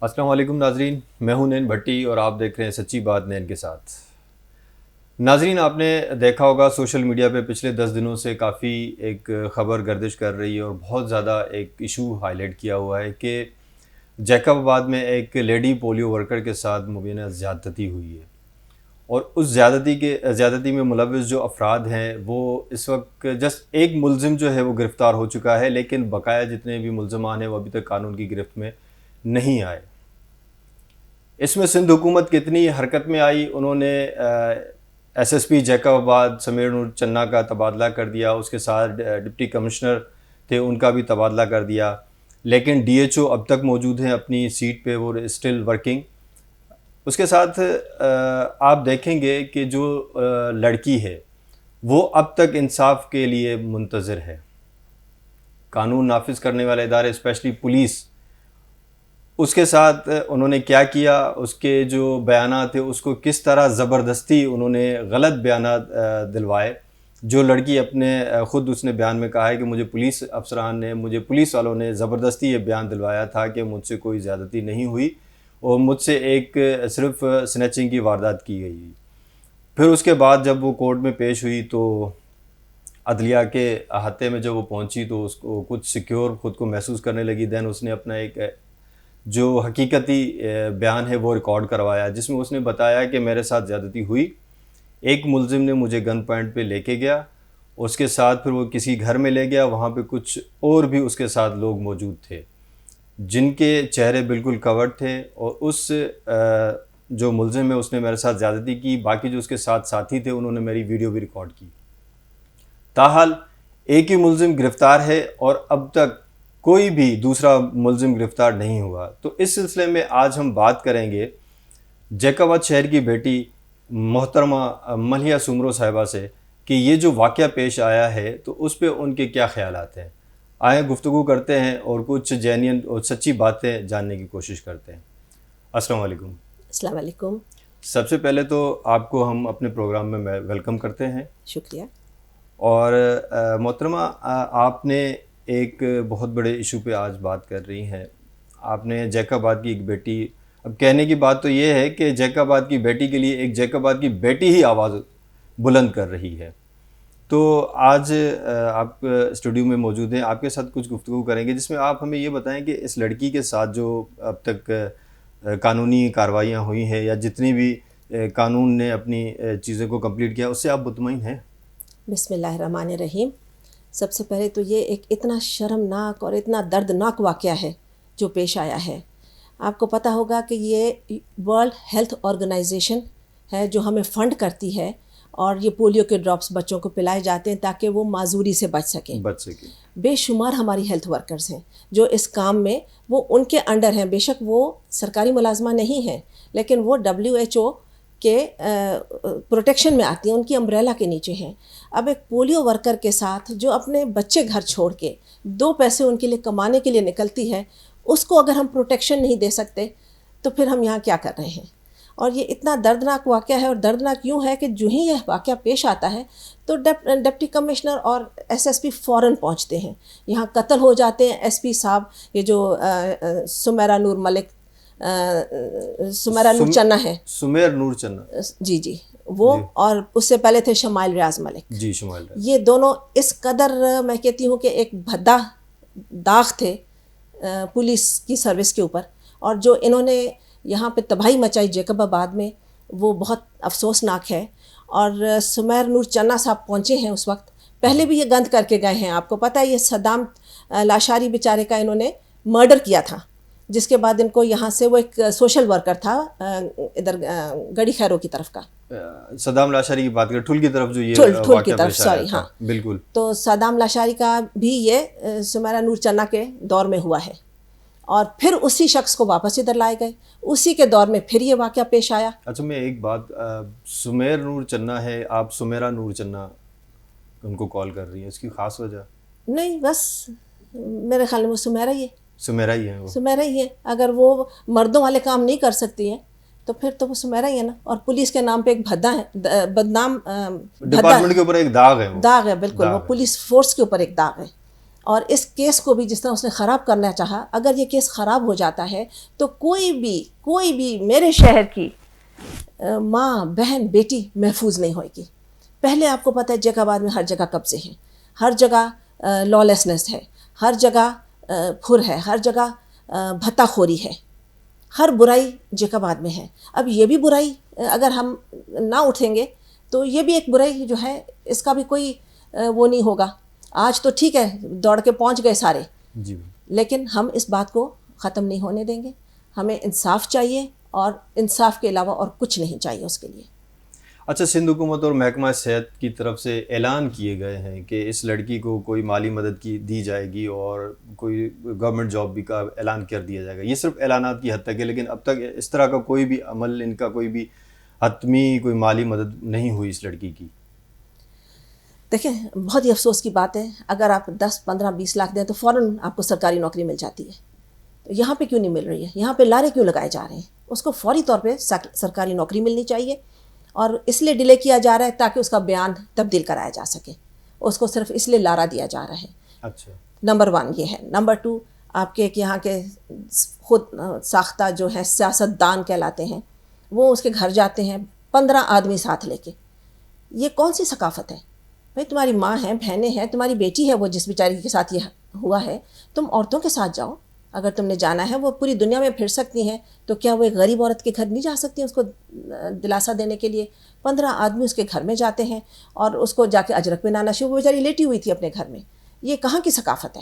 السلام علیکم ناظرین، میں ہوں نین بھٹی اور آپ دیکھ رہے ہیں سچی بات نین کے ساتھ۔ ناظرین، آپ نے دیکھا ہوگا سوشل میڈیا پہ پچھلے 10 دنوں سے کافی ایک خبر گردش کر رہی ہے اور بہت زیادہ ایک ایشو ہائی لائٹ کیا ہوا ہے کہ جیکب آباد میں ایک لیڈی پولیو ورکر کے ساتھ مبینہ زیادتی ہوئی ہے، اور اس زیادتی میں ملوث جو افراد ہیں وہ اس وقت جسٹ ایک ملزم جو ہے وہ گرفتار ہو چکا ہے، لیکن بقایا جتنے بھی ملزمان ہیں وہ ابھی تک قانون کی گرفت میں نہیں آئے۔ اس میں سندھ حکومت کتنی حرکت میں آئی، انہوں نے ایس ایس پی جیکب آباد سمیر نور چنّا کا تبادلہ کر دیا، اس کے ساتھ ڈپٹی کمشنر تھے ان کا بھی تبادلہ کر دیا، لیکن ڈی ایچ او اب تک موجود ہیں اپنی سیٹ پہ، وہ اسٹل ورکنگ۔ اس کے ساتھ آپ دیکھیں گے کہ جو لڑکی ہے وہ اب تک انصاف کے لیے منتظر ہے۔ قانون نافذ کرنے والے ادارے اسپیشلی پولیس، اس کے ساتھ انہوں نے کیا کیا، اس کے جو بیانات تھے اس کو کس طرح زبردستی انہوں نے غلط بیانات دلوائے۔ جو لڑکی اپنے خود اس نے بیان میں کہا ہے کہ مجھے پولیس والوں نے زبردستی یہ بیان دلوایا تھا کہ مجھ سے کوئی زیادتی نہیں ہوئی اور مجھ سے ایک صرف سنیچنگ کی واردات کی گئی۔ پھر اس کے بعد جب وہ کورٹ میں پیش ہوئی تو عدلیہ کے احاطے میں جب وہ پہنچی تو اس کو کچھ سیکیور خود کو محسوس کرنے لگی۔ دین اس نے اپنا ایک جو حقیقتی بیان ہے وہ ریکارڈ کروایا، جس میں اس نے بتایا کہ میرے ساتھ زیادتی ہوئی، ایک ملزم نے مجھے گن پوائنٹ پہ لے کے گیا، اس کے ساتھ پھر وہ کسی گھر میں لے گیا، وہاں پہ کچھ اور بھی اس کے ساتھ لوگ موجود تھے جن کے چہرے بالکل کورڈ تھے، اور اس جو ملزم ہے اس نے میرے ساتھ زیادتی کی، باقی جو اس کے ساتھ ساتھی تھے انہوں نے میری ویڈیو بھی ریکارڈ کی۔ تاحال ایک ہی ملزم گرفتار ہے اور اب تک کوئی بھی دوسرا ملزم گرفتار نہیں ہوا۔ تو اس سلسلے میں آج ہم بات کریں گے جیکب آباد شہر کی بیٹی محترمہ ملیحہ سومرو صاحبہ سے کہ یہ جو واقعہ پیش آیا ہے تو اس پہ ان کے کیا خیالات ہیں۔ آئیں گفتگو کرتے ہیں اور کچھ جینین اور سچی باتیں جاننے کی کوشش کرتے ہیں۔ السلام علیکم۔ السلام علیکم۔ سب سے پہلے تو آپ کو ہم اپنے پروگرام میں ویلکم کرتے ہیں۔ شکریہ۔ اور محترمہ، آپ نے ایک بہت بڑے ایشو پہ آج بات کر رہی ہیں۔ آپ نے جیکب آباد کی ایک بیٹی، اب کہنے کی بات تو یہ ہے کہ جیکب آباد کی بیٹی کے لیے ایک جیکب آباد کی بیٹی ہی آواز بلند کر رہی ہے۔ تو آج آپ اسٹوڈیو میں موجود ہیں، آپ کے ساتھ کچھ گفتگو کریں گے جس میں آپ ہمیں یہ بتائیں کہ اس لڑکی کے ساتھ جو اب تک قانونی کارروائیاں ہوئی ہیں یا جتنی بھی قانون نے اپنی چیزوں کو کمپلیٹ کیا، اس سے آپ مطمئن ہیں؟ بسم اللہ الرحمن الرحیم۔ سب سے پہلے تو یہ ایک اتنا شرمناک اور اتنا دردناک واقعہ ہے جو پیش آیا ہے۔ آپ کو پتہ ہوگا کہ یہ ورلڈ ہیلتھ آرگنائزیشن ہے جو ہمیں فنڈ کرتی ہے، اور یہ پولیو کے ڈراپس بچوں کو پلائے جاتے ہیں تاکہ وہ معذوری سے بچ سکیں۔ بے شمار ہماری ہیلتھ ورکرز ہیں جو اس کام میں وہ ان کے انڈر ہیں، بے شک وہ سرکاری ملازمہ نہیں ہیں لیکن وہ WHO کے پروٹیکشن میں آتی ہیں، ان کی امبریلا کے نیچے ہیں۔ اب ایک پولیو ورکر کے ساتھ جو اپنے بچے گھر چھوڑ کے 2 پیسے ان کے لیے کمانے کے لیے نکلتی ہے، اس کو اگر ہم پروٹیکشن نہیں دے سکتے تو پھر ہم یہاں کیا کر رہے ہیں؟ اور یہ اتنا دردناک واقعہ ہے، اور دردناک یوں ہے کہ جو ہی یہ واقعہ پیش آتا ہے تو ڈپٹی کمشنر اور SSP فوراً پہنچتے ہیں، یہاں قتل ہو جاتے ہیں۔ SP صاحب، یہ جو سمیرہ نور چنّا ہے، سمیر نور چنّا، جی وہ، اور اس سے پہلے تھے شمائل ریاض ملک۔ جی شمائل ریاض، یہ دونوں اس قدر میں کہتی ہوں کہ ایک بھدا داغ تھے پولیس کی سروس کے اوپر، اور جو انہوں نے یہاں پہ تباہی مچائی جیکب آباد میں وہ بہت افسوسناک ہے۔ اور سمیر نور چنّا صاحب پہنچے ہیں اس وقت، پہلے بھی یہ گند کر کے گئے ہیں۔ آپ کو پتہ ہے یہ صدام لاشاری بیچارے کا انہوں نے مرڈر کیا تھا، جس کے بعد ان کو یہاں سے، وہ ایک سوشل ورکر تھا ادھر گڑی خیروں کی طرف کا، صدام لاشاری کی بات کریں، ٹھل کی طرف جو یہ ٹھل کی طرف، سوری، ہاں بالکل۔ تو صدام لاشاری کا بھی یہ سمیرہ نور چنّا کے دور میں ہوا ہے، اور پھر اسی شخص کو واپس ادھر لائے گئے، اسی کے دور میں پھر یہ واقعہ پیش آیا۔ اچھا، میں ایک بات، سمیر نور چنّا ہے، آپ سمیرہ نور چنّا ان کو کال کر رہی ہیں، اس کی خاص وجہ؟ نہیں، بس میرے خیال میں وہ سمیرہ ہی ہے، سمیرہ ہی ہے، وہ سمیرہ ہی ہے۔ اگر وہ مردوں والے کام نہیں کر سکتی ہیں تو پھر تو وہ سمیرہ ہی ہے نا۔ اور پولیس کے نام پہ ایک بھدا ہے، بدنام ڈپارٹمنٹ کے اوپر ایک داغ ہے، داغ ہے، بالکل، وہ پولیس فورس کے اوپر ایک داغ ہے۔ اور اس کیس کو بھی جس طرح اس نے خراب کرنا چاہا، اگر یہ کیس خراب ہو جاتا ہے تو کوئی بھی میرے شہر کی ماں بہن بیٹی محفوظ نہیں ہوئے گی. پہلے آپ کو پتہ ہے جیک آباد میں ہر جگہ قبضے ہیں، ہر جگہ لا لیسنس ہے، ہر جگہ پھر ہے، ہر جگہ بھتہ خوری ہے، ہر برائی جیک آباد میں ہے. اب یہ بھی برائی اگر ہم نہ اٹھیں گے تو یہ بھی ایک برائی جو ہے، اس کا بھی کوئی وہ نہیں ہوگا. آج تو ٹھیک ہے دوڑ کے پہنچ گئے سارے، جی لیکن ہم اس بات کو ختم نہیں ہونے دیں گے. ہمیں انصاف چاہیے اور انصاف کے علاوہ اور کچھ نہیں چاہیے اس کے لیے. اچھا، سندھ حکومت اور محکمہ صحت کی طرف سے اعلان کیے گئے ہیں کہ اس لڑکی کو کوئی مالی مدد کی دی جائے گی اور کوئی گورنمنٹ جاب بھی کا اعلان کر دیا جائے گا. یہ صرف اعلانات کی حد تک ہے، لیکن اب تک اس طرح کا کوئی بھی عمل، ان کا کوئی بھی حتمی کوئی مالی مدد نہیں ہوئی اس لڑکی کی. دیکھیں بہت ہی افسوس کی بات ہے، اگر آپ 10 15 20 لاکھ دیں تو فوراً آپ کو سرکاری نوکری مل جاتی ہے. تو یہاں پہ کیوں نہیں مل رہی ہے؟ یہاں پہ لارے کیوں لگائے جا رہے ہیں؟ اس کو فوری طور پہ سرکاری نوکری ملنی چاہیے، اور اس لیے ڈیلے کیا جا رہا ہے تاکہ اس کا بیان تبدیل کرایا جا سکے. اس کو صرف اس لیے لارا دیا جا رہا ہے. اچھا، نمبر 1 یہ ہے. نمبر 2 آپ کے یہاں کے خود ساختہ جو ہیں سیاست دان کہلاتے ہیں، وہ اس کے گھر جاتے ہیں 15 آدمی ساتھ لے کے. یہ کون سی ثقافت ہے بھائی؟ تمہاری ماں ہیں، بہنیں ہیں، تمہاری بیٹی ہے وہ جس بیچاری کے ساتھ یہ ہوا ہے، تم عورتوں کے ساتھ جاؤ. اگر تم نے جانا ہے، وہ پوری دنیا میں پھر سکتی ہیں، تو کیا وہ ایک غریب عورت کے گھر نہیں جا سکتی اس کو دلاسا دینے کے لیے؟ 15 آدمی اس کے گھر میں جاتے ہیں اور اس کو جا کے اجرک پہنانا شروع. وہ بیچاری لیٹی ہوئی تھی اپنے گھر میں. یہ کہاں کی ثقافت ہے؟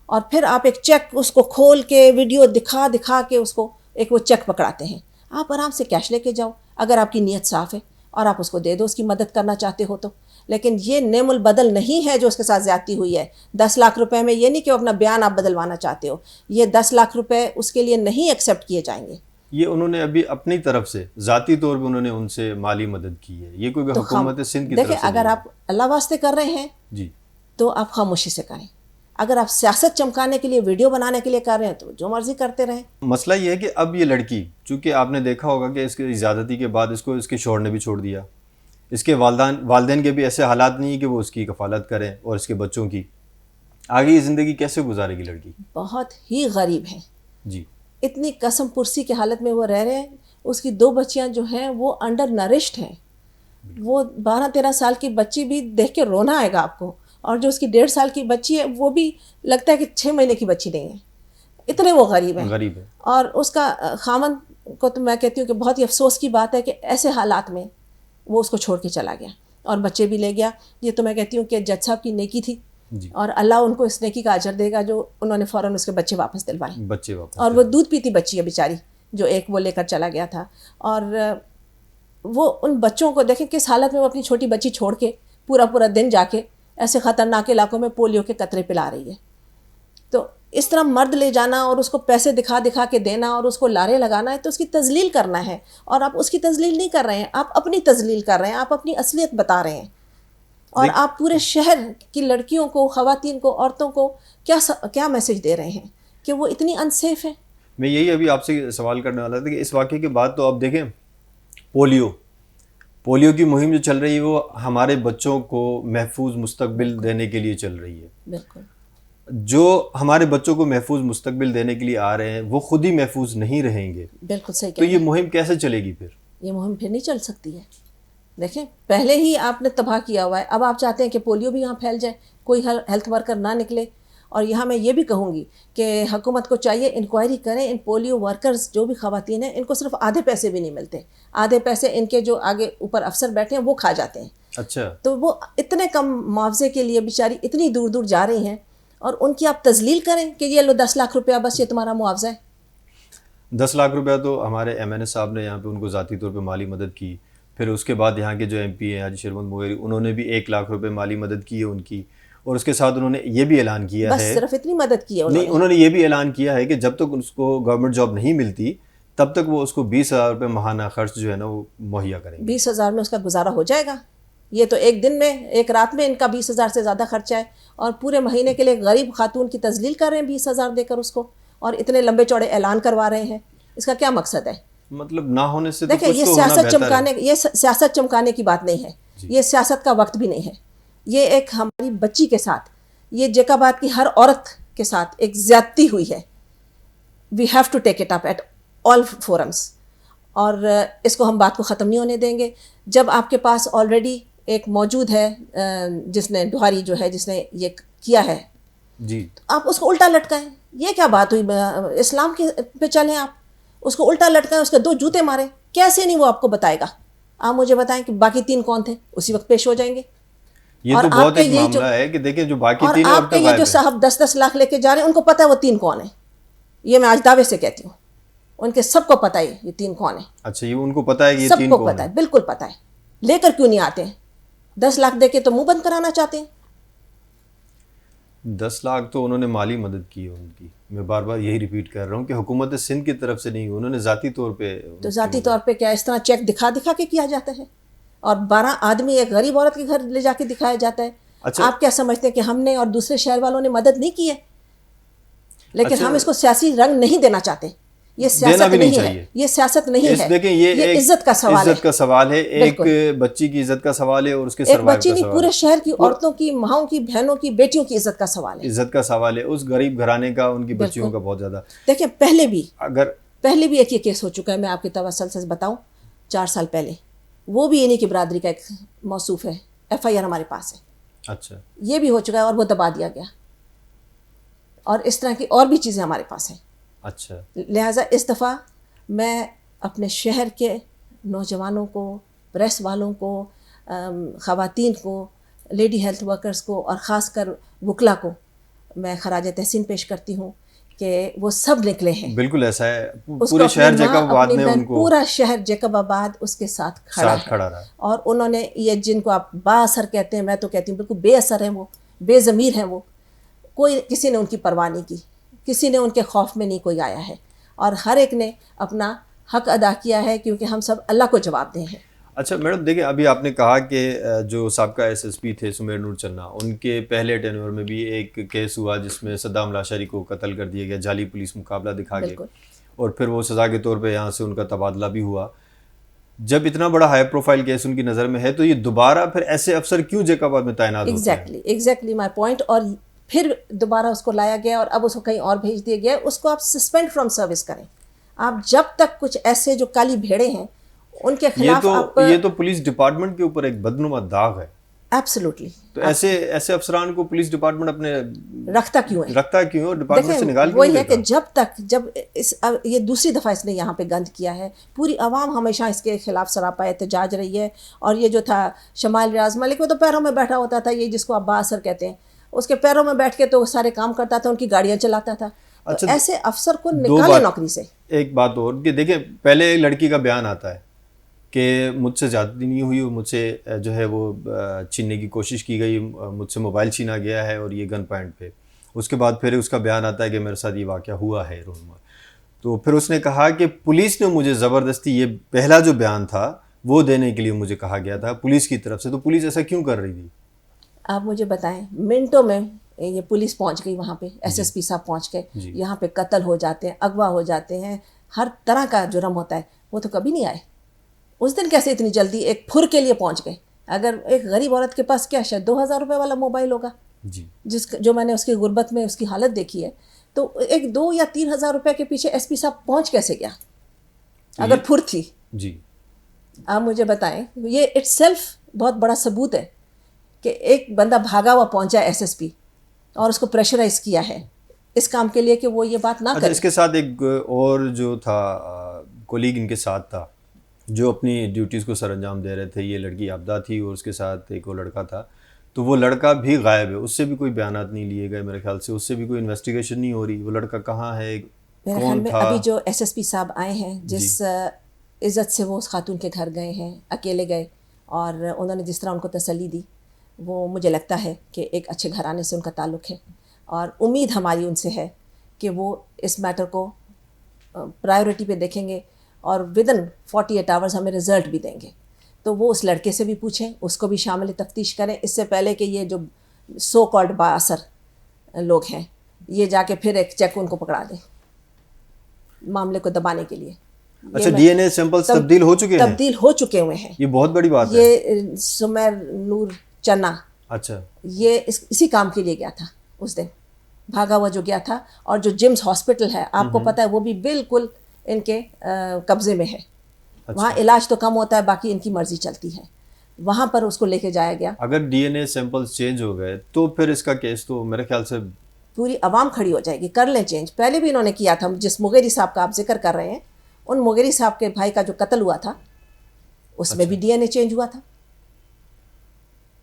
اور پھر آپ ایک چیک اس کو کھول کے ویڈیو دکھا کے اس کو ایک وہ چیک پکڑاتے ہیں. آپ آرام سے کیش لے کے جاؤ اگر آپ کی نیت صاف ہے اور آپ اس کو دے دو اس کی مدد کرنا چاہتے ہو تو. لیکن یہ نعم البدل نہیں ہے جو اس کے ساتھ زیادتی ہوئی ہے. 10 لاکھ روپے میں یہ نہیں کہ اپنا بیان آپ بدلوانا چاہتے ہو، یہ 10 لاکھ روپے اس کے لیے نہیں ایکسیپٹ کیے جائیں گے. یہ انہوں نے ابھی اپنی طرف سے ذاتی طور پہ انہوں نے ان سے مالی مدد کی ہے، یہ کوئی حکومت سندھ کی طرف سے دیکھیں اگر آپ اللہ واسطے کر رہے ہیں جی تو آپ خاموشی سے کریں. اگر آپ سیاست چمکانے کے لیے، ویڈیو بنانے کے لیے کر رہے ہیں تو جو مرضی کرتے رہیں. مسئلہ یہ ہے کہ اب یہ لڑکی، چونکہ آپ نے دیکھا ہوگا کہ اس کی زیادتی کے بعد اس کو اس کے شوہر نے بھی چھوڑ دیا، اس کے والدین کے بھی ایسے حالات نہیں کہ وہ اس کی کفالت کریں اور اس کے بچوں کی. آگے یہ زندگی کیسے گزارے گی لڑکی؟ بہت ہی غریب ہیں جی، اتنی قسم پرسی کی حالت میں وہ رہ رہے ہیں. اس کی 2 بچیاں جو ہیں وہ انڈر نرشڈ ہیں. وہ 12-13 سال کی بچی بھی دیکھ کے رونا آئے گا آپ کو، اور جو اس کی 1.5 سال کی بچی ہے وہ بھی لگتا ہے کہ 6 مہینے کی بچی نہیں ہے. اتنے وہ غریب ہیں. اور اس کا خاوند کو تو میں کہتی ہوں کہ بہت ہی افسوس کی بات ہے کہ ایسے حالات میں وہ اس کو چھوڑ کے چلا گیا اور بچے بھی لے گیا. یہ تو میں کہتی ہوں کہ جج صاحب کی نیکی تھی جی، اور اللہ ان کو اس نیکی کا اجر دے گا جو انہوں نے فوراً اس کے بچے واپس دلوائے. اور وہ دودھ پیتی بچی ہے بیچاری، جو ایک وہ لے کر چلا گیا تھا. اور وہ ان بچوں کو دیکھیں کس حالت میں وہ اپنی چھوٹی بچی چھوڑ کے پورا دن جا کے ایسے خطرناک علاقوں میں پولیو کے قطرے پلا رہی ہے. تو اس طرح مرد لے جانا اور اس کو پیسے دکھا کے دینا اور اس کو لارے لگانا ہے تو اس کی تذلیل کرنا ہے. اور آپ اس کی تذلیل نہیں کر رہے ہیں، آپ اپنی تذلیل کر رہے ہیں، آپ اپنی اصلیت بتا رہے ہیں. اور آپ پورے شہر کی لڑکیوں کو، خواتین کو، عورتوں کو کیا میسج دے رہے ہیں کہ وہ اتنی انسیف ہیں. میں یہی ابھی آپ سے سوال کرنے والا تھا کہ اس واقعے کے بعد تو آپ دیکھیں پولیو کی مہم جو چل رہی ہے وہ ہمارے بچوں کو محفوظ مستقبل دینے کے لیے چل رہی ہے. بالکل. جو ہمارے بچوں کو محفوظ مستقبل دینے کے لیے آ رہے ہیں وہ خود ہی محفوظ نہیں رہیں گے. بالکل صحیح. تو یہ مہم کیسے چلے گی پھر؟ یہ مہم پھر نہیں چل سکتی ہے. دیکھیں پہلے ہی آپ نے تباہ کیا ہوا ہے، اب آپ چاہتے ہیں کہ پولیو بھی یہاں پھیل جائے، کوئی ہیلتھ ورکر نہ نکلے. اور یہاں میں یہ بھی کہوں گی کہ حکومت کو چاہیے انکوائری کریں. ان پولیو ورکرز جو بھی خواتین ہیں ان کو صرف آدھے پیسے بھی نہیں ملتے، آدھے پیسے ان کے جو آگے اوپر افسر بیٹھے ہیں وہ کھا جاتے ہیں. اچھا. تو وہ اتنے کم معاوضے کے لیے بیچاری اتنی دور جا رہی ہیں اور ان کی آپ تذلیل کریں کہ یہ لو 10 لاکھ روپیہ بس یہ تمہارا معاوضہ ہے. 10 لاکھ روپیہ تو ہمارے ایم این اے صاحب نے یہاں پہ ان کو ذاتی طور پہ مالی مدد کی. پھر اس کے بعد یہاں کے جو ایم پی ہیں حاجی شرمند مغیری، انہوں نے بھی 1 لاکھ روپے مالی مدد کی ہے ان کی. اور اس کے ساتھ انہوں نے یہ بھی اعلان کیا ہے، بس صرف اتنی مدد کی ہے انہوں نے یہ بھی اعلان کیا ہے کہ جب تک اس کو گورنمنٹ جاب نہیں ملتی تب تک وہ اس کو 20,000 روپے ماہانہ خرچ جو ہے نا وہ مہیا کریں گے. 20,000 میں اس کا گزارا ہو جائے گا. یہ تو ایک دن میں، ایک رات میں ان کا 20,000 سے زیادہ خرچہ ہے، اور پورے مہینے کے لیے غریب خاتون کی تذلیل کر رہے ہیں 20,000 دے کر اس کو، اور اتنے لمبے چوڑے اعلان کروا رہے ہیں. اس کا کیا مقصد ہے؟ مطلب نہ ہونے سے دیکھیں یہ سیاست چمکانے کی بات نہیں ہے، یہ سیاست کا وقت بھی نہیں ہے. یہ ایک ہماری بچی کے ساتھ یہ جیکاباد کی ہر عورت کے ساتھ ایک زیادتی ہوئی ہے. We have to take it up at all forums. اور اس کو ہم بات کو ختم نہیں ہونے دیں گے. جب آپ کے پاس آلریڈی ایک موجود ہے جس نے ڈوہاری جو ہے جس نے یہ کیا ہے جی, آپ اس کو الٹا لٹکائیں. یہ کیا بات ہوئی؟ اسلام کے پہ چلیں, آپ اس کو الٹا لٹکائیں, اس کے 2 جوتے ماریں. کیسے نہیں وہ آپ کو بتائے گا. آپ مجھے بتائیں کہ باقی 3 کون تھے, اسی وقت پیش ہو جائیں گے. یہ تو بہت ایک معاملہ ہے کہ دیکھیں جو باقی اور 3 آپ کے یہ جو صاحب 10-10 لاکھ لے کے جا رہے ہیں ان کو پتہ ہے وہ 3 کون ہیں. یہ میں آج دعوے سے کہتی ہوں, ان کے سب کو پتہ ہے یہ 3 کون ہیں. اچھا, یہ ان کو پتہ ہے کہ یہ 3 سب کو کون پتہ ہے, بالکل پتہ ہے. لے کر کیوں نہیں آتے ہیں؟ 10 لاکھ دے کے تو منہ بند کرانا چاہتے ہیں. 10 لاکھ تو انہوں نے مالی مدد کی ہے ان کی. میں بار بار یہی ریپیٹ کر رہا ہوں کہ حکومت سندھ کی طرف سے نہیں, انہوں نے ذاتی طور پہ. تو ذاتی طور پہ کیا اس طرح چیک دکھا دکھا کے کیا جاتا ہے؟ اور 12 آدمی ایک غریب عورت کے گھر لے جا کے دکھایا جاتا ہے. اچھا, آپ کیا سمجھتے ہیں کہ ہم نے اور دوسرے شہر والوں نے مدد نہیں کی ہے؟ لیکن ہم اس کو سیاسی رنگ نہیں دینا چاہتے. یہ سیاست نہیں ہے, یہ سیاست نہیں ہے. دیکھیں یہ عزت کا سوال ہے. عزت کا سوال ہے, ایک بچی کی عزت کا سوال ہے اور اس کے سروائیو کا سوال ہے. ایک بچی نہیں, پورے شہر کی عورتوں کی, ماؤں کی, بہنوں کی, بیٹیوں کی عزت کا سوال ہے. عزت کا سوال ہے اس غریب گھرانے کا, ان کی بچیوں کا بہت زیادہ. دیکھیں پہلے بھی ایک یہ کیس ہو چکا ہے, میں آپ کے توسل سے بتاؤں, 4 سال پہلے. وہ بھی انہی کی برادری کا ایک موصوف ہے, FIR ہمارے پاس ہے. اچھا, یہ بھی ہو چکا ہے اور وہ دبا دیا گیا. اور اس طرح کی اور بھی چیزیں ہمارے پاس ہیں. اچھا, لہٰذا اس دفعہ میں اپنے شہر کے نوجوانوں کو, پریس والوں کو, خواتین کو, لیڈی ہیلتھ ورکرز کو اور خاص کر وکلا کو میں خراج تحسین پیش کرتی ہوں کہ وہ سب نکلے ہیں. بالکل ایسا ہے, پورے شہر جیکب آباد نے ان کو, پورا شہر جیکب آباد اس کے ساتھ کھڑا رہا. اور انہوں نے یہ جن کو آپ با اثر کہتے ہیں, میں تو کہتی ہوں بالکل بے اثر ہیں وہ, بے ضمیر ہیں وہ. کوئی کسی نے ان کی پرواہ نہیں کی, کسی نے ان کے خوف میں نہیں کوئی آیا ہے, اور ہر ایک نے اپنا حق ادا کیا ہے کیونکہ ہم سب اللہ کو جواب دیں ہیں. اچھا میڈم, دیکھیں ابھی آپ نے کہا کہ جو سابقہ SSP تھے سمیر نور چنا, ان کے پہلے ٹینور میں بھی ایک کیس ہوا جس میں صدام لاشاری کو قتل کر دیا گیا, جعلی پولیس مقابلہ دکھا کے, اور پھر وہ سزا کے طور پہ یہاں سے ان کا تبادلہ بھی ہوا. جب اتنا بڑا ہائی پروفائل کیس ان کی نظر میں ہے تو یہ دوبارہ پھر ایسے افسر کیوں جیکب آباد میں تعینات ہوتے ہیں؟ Exactly my point. اور پھر دوبارہ اس کو لایا گیا اور اب اس کو کہیں اور بھیج دیا گیا. اس کو آپ سسپینڈ فرام سروس کریں. آپ جب تک کچھ ایسے جو کالی بھیڑے ہیں ان کے خلاف یہ تو پولیس ڈپارٹمنٹ کے اوپر ایک بدنما داغ ہے. ایبسلیوٹلی. تو ایسے افسران کو پولیس ڈپارٹمنٹ اپنے رکھتا کیوں ہے ڈپارٹمنٹ سے نکال کے وہی ہے کہ جب یہ دوسری دفعہ اس نے یہاں پہ گند کیا ہے, پوری عوام ہمیشہ اس کے خلاف سراپا احتجاج رہی ہے. اور یہ جو تھا شمال ریاض ملک, وہ تو پیروں میں بیٹھا ہوتا تھا, یہ جس کو آپ با اثر کہتے ہیں, اس کے پیروں میں بیٹھ کے تو سارے کام کرتا تھا, ان کی گاڑیاں چلاتا تھا. تو ایسے افسر کو نکالے نوکری سے. ایک بات اور کہ دیکھیں, پہلے لڑکی کا بیان آتا ہے کہ مجھ سے زیادتی نہیں ہوئی, مجھ سے جو ہے وہ چھیننے کی کوشش کی گئی, مجھ سے موبائل چھینا گیا ہے اور یہ گن پوائنٹ پہ. اس کے بعد پھر اس کا بیان آتا ہے کہ میرے ساتھ یہ واقعہ ہوا ہے رونما. تو پھر اس نے کہا کہ پولیس نے مجھے زبردستی, یہ پہلا جو بیان تھا وہ دینے کے لیے مجھے کہا گیا تھا پولیس کی طرف سے. تو پولیس ایسا کیوں کر رہی تھی؟ آپ مجھے بتائیں, منٹوں میں یہ پولیس پہنچ گئی وہاں پہ, SSP صاحب پہنچ گئے, یہاں پہ قتل ہو جاتے ہیں, اغوا ہو جاتے ہیں, ہر طرح کا جرم ہوتا ہے. وہ تو کبھی نہیں آئے. اس دن کیسے اتنی جلدی ایک پھر کے لیے پہنچ گئے؟ اگر ایک غریب عورت کے پاس کیا شاید 2000 روپے والا موبائل ہوگا, جو میں نے اس کی غربت میں اس کی حالت دیکھی ہے, تو ایک 2 یا 3 ہزار روپے کے پیچھے SP صاحب پہنچ کیسے گیا اگر پھر تھی؟ آپ مجھے بتائیں. یہ اٹ سیلف بہت بڑا ثبوت ہے کہ ایک بندہ بھاگا ہوا پہنچا SSP اور اس کو پریشرائز کیا ہے اس کام کے لیے کہ وہ یہ بات نہ کرے. اس کے ساتھ ایک اور جو تھا کولیگ ان کے ساتھ تھا جو اپنی ڈیوٹیز کو سر انجام دے رہے تھے. یہ لڑکی آبدہ تھی اور اس کے ساتھ ایک اور لڑکا تھا. تو وہ لڑکا بھی غائب ہے, اس سے بھی کوئی بیانات نہیں لیے گئے میرے خیال سے, اس سے بھی کوئی انویسٹیگیشن نہیں ہو رہی. وہ لڑکا کہاں ہے, میرے خیال میں ابھی جو SSP صاحب آئے ہیں, جس عزت سے وہ اس خاتون کے گھر گئے ہیں, اکیلے گئے, اور انہوں نے جس طرح ان کو تسلی دی, وہ مجھے لگتا ہے کہ ایک اچھے گھرانے سے ان کا تعلق ہے. اور امید ہماری ان سے ہے کہ وہ اس میٹر کو پرائیورٹی پہ دیکھیں گے اور ودن 48 آورز ہمیں رزلٹ بھی دیں گے. تو وہ اس لڑکے سے بھی پوچھیں, اس کو بھی شامل تفتیش کریں, اس سے پہلے کہ یہ جو سو کالڈ با اثر لوگ ہیں یہ جا کے پھر ایک چیک ان کو پکڑا دیں معاملے کو دبانے کے لیے. اچھا, DNA سیمپلز تبدیل ہو چکے ہیں؟ تبدیل ہو چکے ہوئے ہیں. یہ بہت بڑی بات ہے. یہ سمیر نور چنا, اچھا, یہ اسی کام کے لیے گیا تھا. اس دن بھاگا ہوا جو گیا تھا. اور جو جمز ہاسپٹل ہے آپ کو پتہ ہے وہ بھی بالکل ان کے قبضے میں ہے. وہاں علاج تو کم ہوتا ہے, باقی ان کی مرضی چلتی ہے. وہاں پر اس کو لے کے جایا گیا. اگر ڈی این اے سیمپلز چینج ہو گئے تو پھر اس کا کیس تو میرے خیال سے پوری عوام کھڑی ہو جائے گی. کر لیں چینج. پہلے بھی انہوں نے کیا تھا. جس مغیری صاحب کا آپ ذکر کر رہے ہیں, ان مغیری صاحب کے بھائی کا جو قتل ہوا تھا اس میں بھی ڈی این اے چینج ہوا تھا.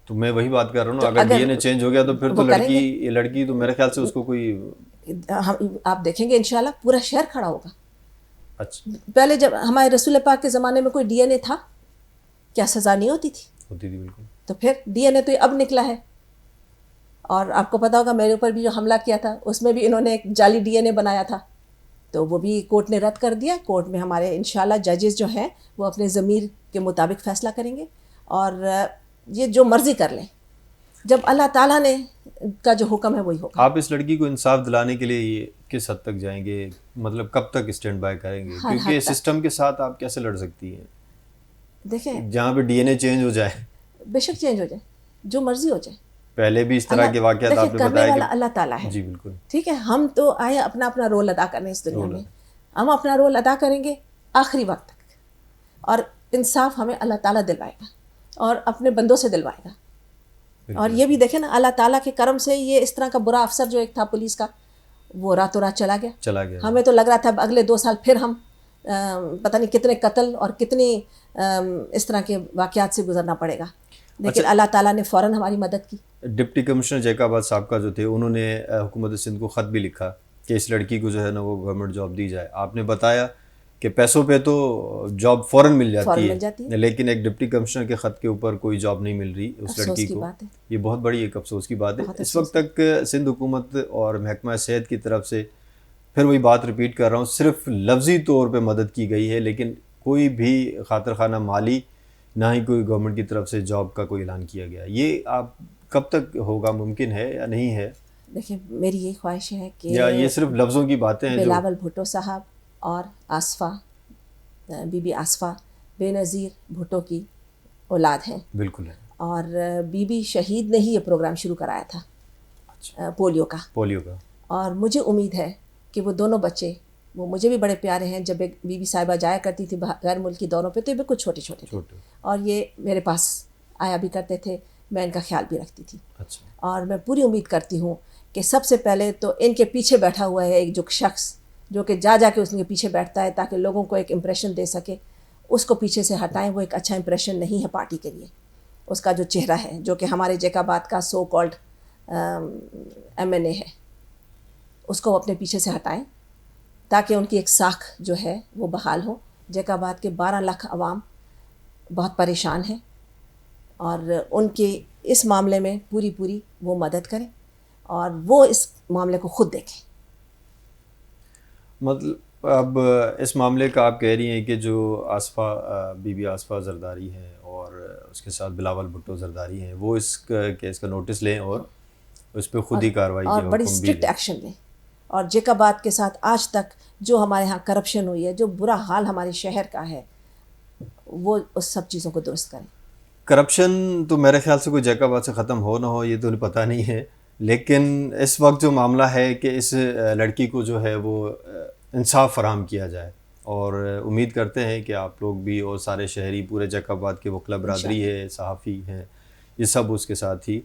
تو میں وہی بات کر رہا ہوں نا, اگر ڈی این اے چینج ہو گیا تو پھر تو لڑکی تو میرے خیال سے اس کو کوئی آپ دیکھیں گے انشاءاللہ پورا شہر کھڑا ہوگا. اچھا, پہلے جب ہمارے رسول پاک کے زمانے میں کوئی ڈی این اے تھا, کیا سزا نہیں ہوتی تھی؟ ہوتی تھی بالکل. تو پھر ڈی این اے تو اب نکلا ہے. اور آپ کو پتا ہوگا میرے اوپر بھی جو حملہ کیا تھا اس میں بھی انہوں نے ایک جعلی ڈی این اے بنایا تھا, تو وہ بھی کورٹ نے رد کر دیا. کورٹ میں ہمارے انشاءاللہ ججز جو ہیں وہ اپنے ضمیر کے مطابق فیصلہ کریں گے, اور یہ جو مرضی کر لیں, جب اللہ تعالیٰ نے کا جو حکم ہے وہی ہوگا. آپ اس لڑکی کو انصاف دلانے کے لیے یہ کس حد تک جائیں گے, مطلب کب تک اسٹینڈ بائی کریں گے, کیونکہ سسٹم کے ساتھ آپ کیسے لڑ سکتی ہیں؟ دیکھیں جہاں پہ ڈی این اے چینج ہو جائے, بے شک چینج ہو جائے, جو مرضی ہو جائے. پہلے بھی اس طرح کے واقعات آپ نے کرنے بتایا والا کہ اللہ تعالیٰ ہے. جی بالکل ٹھیک ہے, ہم تو آئے اپنا اپنا رول ادا کرنے اس دنیا میں. ہم اپنا رول ادا کریں گے آخری وقت تک, اور انصاف ہمیں اللہ تعالیٰ دلوائے گا اور اپنے بندوں سے دلوائے گا. اور یہ بھی دیکھیں نا, اللہ تعالیٰ کے کرم سے یہ اس طرح کا برا افسر جو ایک تھا پولیس کا, وہ راتوں رات چلا گیا. ہمیں تو لگ رہا تھا اگلے 2 سال پھر ہم پتہ نہیں کتنے قتل اور کتنی اس طرح کے واقعات سے گزرنا پڑے گا, لیکن اللہ تعالیٰ نے فوراً ہماری مدد کی. ڈپٹی کمشنر جیکاباد صاحب کا جو تھے, انہوں نے حکومت سندھ کو خط بھی لکھا کہ اس لڑکی کو جو ہے نا وہ گورنمنٹ جاب دی جائے. آپ نے بتایا کہ پیسوں پہ تو جاب فوراً مل جاتی ہے, لیکن ایک ڈپٹی کمشنر کے خط کے اوپر کوئی جاب نہیں مل رہی اس لڑکی کو. یہ بہت بڑی ایک افسوس کی بات ہے. اس وقت تک سندھ حکومت اور محکمہ صحت کی طرف سے, پھر وہی بات ریپیٹ کر رہا ہوں, صرف لفظی طور پہ مدد کی گئی ہے, لیکن کوئی بھی خاطر خانہ مالی نہ ہی کوئی گورنمنٹ کی طرف سے جاب کا کوئی اعلان کیا گیا. یہ آپ کب تک ہوگا, ممکن ہے یا نہیں ہے؟ دیکھیں میری یہی خواہش ہے کہ یا یہ صرف لفظوں کی باتیں ہیں. بلاول بھٹو صاحب اور آصفہ, بی بی آصفہ بے نظیر بھٹو کی اولاد ہیں. بالکل ہے. اور بی بی شہید نے ہی یہ پروگرام شروع کرایا تھا پولیو کا. اور مجھے امید ہے کہ وہ دونوں بچے, وہ مجھے بھی بڑے پیارے ہیں. جب ایک بی بی صاحبہ جایا کرتی تھی غیر ملکی دوروں پہ تو یہ بالکل چھوٹے چھوٹے تھے, اور یہ میرے پاس آیا بھی کرتے تھے, میں ان کا خیال بھی رکھتی تھی. اور میں پوری امید کرتی ہوں کہ سب سے پہلے تو ان کے پیچھے بیٹھا ہوا ہے ایک جو شخص جو کہ جا کے اس کے پیچھے بیٹھتا ہے تاکہ لوگوں کو ایک امپریشن دے سکے, اس کو پیچھے سے ہٹائیں. وہ ایک اچھا امپریشن نہیں ہے پارٹی کے لیے. اس کا جو چہرہ ہے جو کہ ہمارے جیکاباد کا سو کالڈ ایم این اے ہے, اس کو وہ اپنے پیچھے سے ہٹائیں تاکہ ان کی ایک ساکھ جو ہے وہ بحال ہو. جیکاباد کے 12 لاکھ عوام بہت پریشان ہیں, اور ان کے اس معاملے میں پوری وہ مدد کریں اور وہ اس معاملے کو خود دیکھیں. مطلب اب اس معاملے کا آپ کہہ رہی ہیں کہ جو آصفہ بی بی آصفہ زرداری ہیں اور اس کے ساتھ بلاول بھٹو زرداری ہیں, وہ اس کیس کا نوٹس لیں اور اس پہ خود ہی کارروائی کی, اور بڑی اسٹرکٹ ایکشن لیں. اور جیکاباد کے ساتھ آج تک جو ہمارے ہاں کرپشن ہوئی ہے, جو برا حال ہمارے شہر کا ہے, وہ اس سب چیزوں کو درست کریں. کرپشن تو میرے خیال سے کوئی جیکاباد سے ختم ہو نہ ہو یہ تو پتہ نہیں ہے, لیکن اس وقت جو معاملہ ہے کہ اس لڑکی کو جو ہے وہ انصاف فراہم کیا جائے, اور امید کرتے ہیں کہ آپ لوگ بھی اور سارے شہری پورے جیکاباد کے وکلا برادری ہے, صحافی ہیں, یہ سب اس کے ساتھ ہی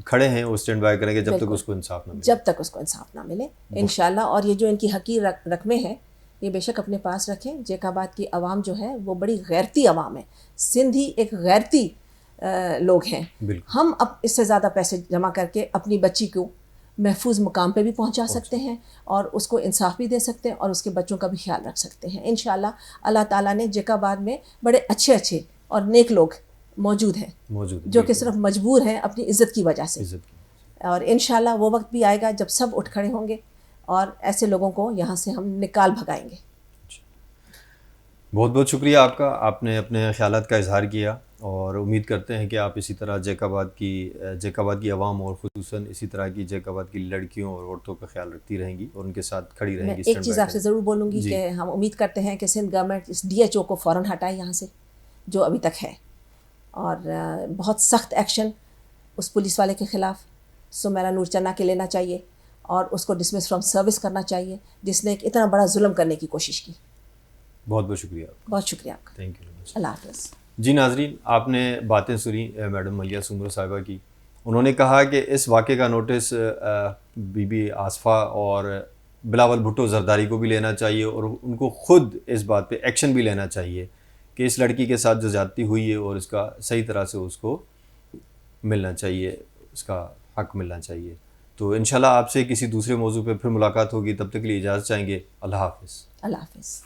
کھڑے ہیں, وہ اسٹینڈ بائی کریں گے جب تک اس کو انصاف نہ ملے. جب تک اس کو انصاف نہ ملے انشاءاللہ. اور یہ جو ان کی حقیر رقمیں ہیں یہ بے شک اپنے پاس رکھیں. جیکاباد کی عوام جو ہے وہ بڑی غیرتی عوام ہے. سندھی ایک غیرتی لوگ ہیں. ہم اب اس سے زیادہ پیسے جمع کر کے اپنی بچی کو محفوظ مقام پہ بھی پہنچا سکتے ہیں, اور اس کو انصاف بھی دے سکتے ہیں, اور اس کے بچوں کا بھی خیال رکھ سکتے ہیں. انشاءاللہ اللہ تعالیٰ نے جیکاباد میں بڑے اچھے اور نیک لوگ موجود ہیں جو کہ صرف مجبور ہیں اپنی عزت کی وجہ سے. اور انشاءاللہ وہ وقت بھی آئے گا جب سب اٹھ کھڑے ہوں گے اور ایسے لوگوں کو یہاں سے ہم نکال بھگائیں گے. بہت شکریہ آپ کا, آپ نے اپنے خیالات کا اظہار کیا, اور امید کرتے ہیں کہ آپ اسی طرح جیکاباد کی عوام اور خصوصاً اسی طرح کی جیکاباد کی لڑکیوں اور عورتوں کا خیال رکھتی رہیں گی اور ان کے ساتھ کھڑی رہیں گی. ایک چیز آپ سے ضرور بولوں گی کہ ہم امید کرتے ہیں کہ سندھ گورنمنٹ اس ڈی ایچ او کو فوراً ہٹائے یہاں سے جو ابھی تک ہے, اور بہت سخت ایکشن اس پولیس والے کے خلاف سمیرا نور چنا کے لینا چاہیے اور اس کو ڈسمس فرام سروس کرنا چاہیے جس نے ایک اتنا بڑا ظلم کرنے کی کوشش کی. بہت بہت شکریہ. بہت شکریہ آپ کا. Thank you. اللہ حافظ. جی ناظرین، آپ نے باتیں سنی میڈم ملیہ سومرو صاحبہ کی. انہوں نے کہا کہ اس واقعے کا نوٹس بی بی آصفہ اور بلاول بھٹو زرداری کو بھی لینا چاہیے اور ان کو خود اس بات پہ ایکشن بھی لینا چاہیے کہ اس لڑکی کے ساتھ جو زیادتی ہوئی ہے اور اس کا صحیح طرح سے اس کو ملنا چاہیے، اس کا حق ملنا چاہیے. تو انشاءاللہ آپ سے کسی دوسرے موضوع پہ پھر ملاقات ہوگی. تب تک کے لیے اجازت چاہیں گے. اللہ حافظ. اللہ حافظ.